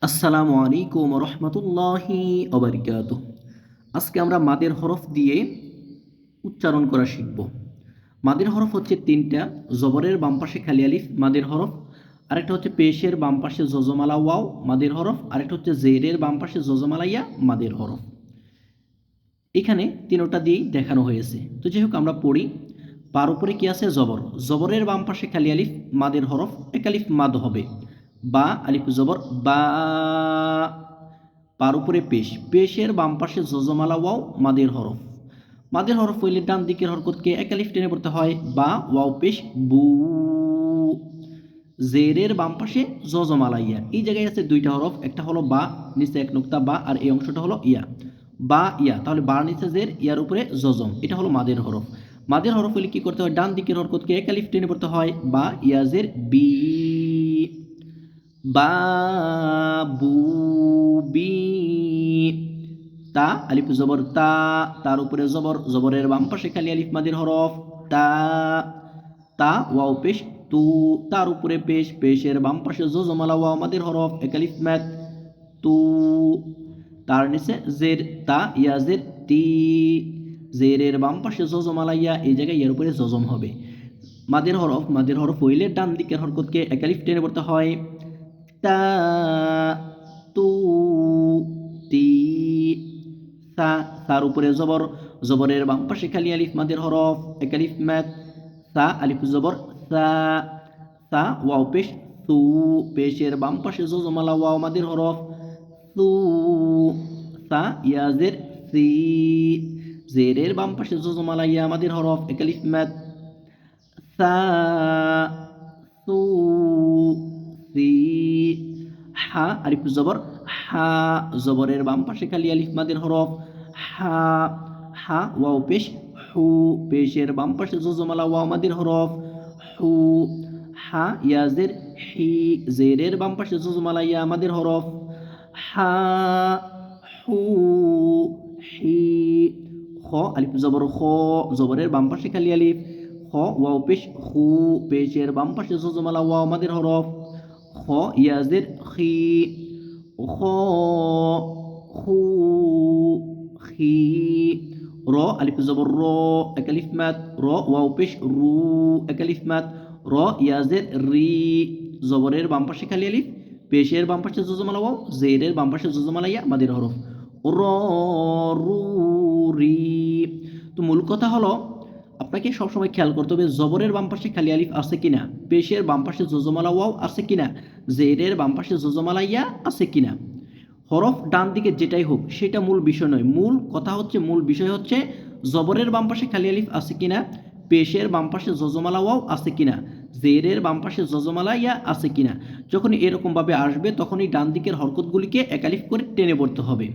আসসালামু আলাইকুম রহমতুল্লাহি ওয়া আজকে আমরা মাদের হরফ দিয়ে উচ্চারণ করা শিখব। মাদের হরফ হচ্ছে তিনটা। জবরের বাম পাশে খালি আলিফ মাদের হরফ, আরেকটা হচ্ছে পেশের বাম পাশে জজমালা ওয়াও মাদের হরফ, আরেকটা হচ্ছে জেরের বাম পাশে জজমালা ইয়া মাদের হরফ। এখানে তিনোটা দিয়েই দেখানো হয়েছে। তো যাই হোক আমরা পড়ি। পার উপরে কি আছে? জবর। জবরের বাম পাশে খালি আলিফ মাদের হরফ, এক আলিফ মাদ হবে। বা আলিফ জবর বা। পার উপরে পেশ, পেশের বাম পাশে জজমালা ওয়াও মাদের হরফ। মাদের হরফ হইলে ডান দিকের হরকতকে এক আলিফ টেনে পড়তে হয়। বা ওয়াও পেশ বু। জেরের বাম পাশে জজমালা ইয়া। এই জায়গায় আছে দুইটা হরফ, একটা হলো বা, নিচে এক নুক্তা বা, আর এই অংশটা হলো ইয়া। বা ইয়া, তাহলে বার নিচে জের, ইয়ার উপরে জজম, এটা হলো মাদের হরফ। মাদের হরফ হলে কি করতে হয়? ডান দিকের হরকতকে এক আলিফ টেনে পড়তে হয়। বা ইয়াজের বি। বাবু বি। তা আলিফ জবর তা, তার উপরে জবর, জবরের বাম পাশে খালি আলিফ মাদের হরফ তা। তা ওয়াও পেশ তু, তার উপরে পেশ, পেশের বাম পাশে জজমালা ওয়াও মাদের হরফ এক আলিফ ম্যাদ তু। তার নিচে জের, তা ইয়াজের তি। জেরের বাম পাশে জজমালা ইয়া, এই জায়গায় ইয়ার উপরে জজম হবে। মাদের হরফ, মাদের হরফ হইলে ডান দিকের হরকতকে এক আলিফ টেনে পড়তে হয়। তা তু তি। সা, সার উপরে জবর, জবরের বাম পাশে খালি আলিফ মাদের হরফ এক আলিফ ম্যাদ সা আলিফ জবর সা। সা ওয়াও পেশ সু, পেশের বাম পাশে জজমালা ওয়াও মাদের হরফ সু। সা ইয়াজের সি, জেরের বাম পাশে জজমালা ইয়া মাদের হরফ এক আলিফ ম্যাদ সা সু সি। হা আলিফ জবর হা, জবরের বাম পাশে খালি আলিফ মাদের হরফ হা। হা ওয়াও পেশ হু, পেশের বাম পাশে জজমালা ওয়াও মাদের হরফ হু। হা ইয়াজের হি, জেরের বাম পাশে জজমালা ইয়া মাদের হরফ হা হু হি। খ আলিফ জবর খ, জবরের বাম পাশে খালি আলিফ খ ওয়াও পেশ খু, পেশের বাম পাশে জজমালা ওয়াও মাদের হরফ খ ইয়াজের খি খ খু খি। র আলিফ জবর র, এক আলিফ মাদ র ওয়াও পেশ রু, এক আলিফ মাদ র ইয়াজের রি, জবরের বাম পাশে খালি আলিফ, পেশের বাম পাশে জজমালা ওয়াও, জেরের বাম পাশে জজমালা ইয়া মাদের হরফ র রু রি। তো মূল কথা হলো আপনাকে সবসময় খেয়াল করতে হবে জবরের বাম পাশে খালি আলিফ আছে কিনা, পেশের বাম পাশে জজমালা ওয়াও আছে কিনা, জেরের বাম পাশে জজমালা ইয়া আছে কিনা। হরফ ডান দিকে যেটাই হোক সেটা মূল বিষয় নয়। মূল কথা হচ্ছে, মূল বিষয় হচ্ছে জবরের বাম পাশে খালি আলিফ আছে কিনা, পেশের বাম পাশে জজমালা ওয়াও আছে কিনা, জেরের বাম পাশে জজমালা ইয়া আছে কিনা। যখন এরকমভাবে আসবে তখনই ডান দিকের হরকতগুলিকে এক আলিফ করে টেনে পড়তে হবে।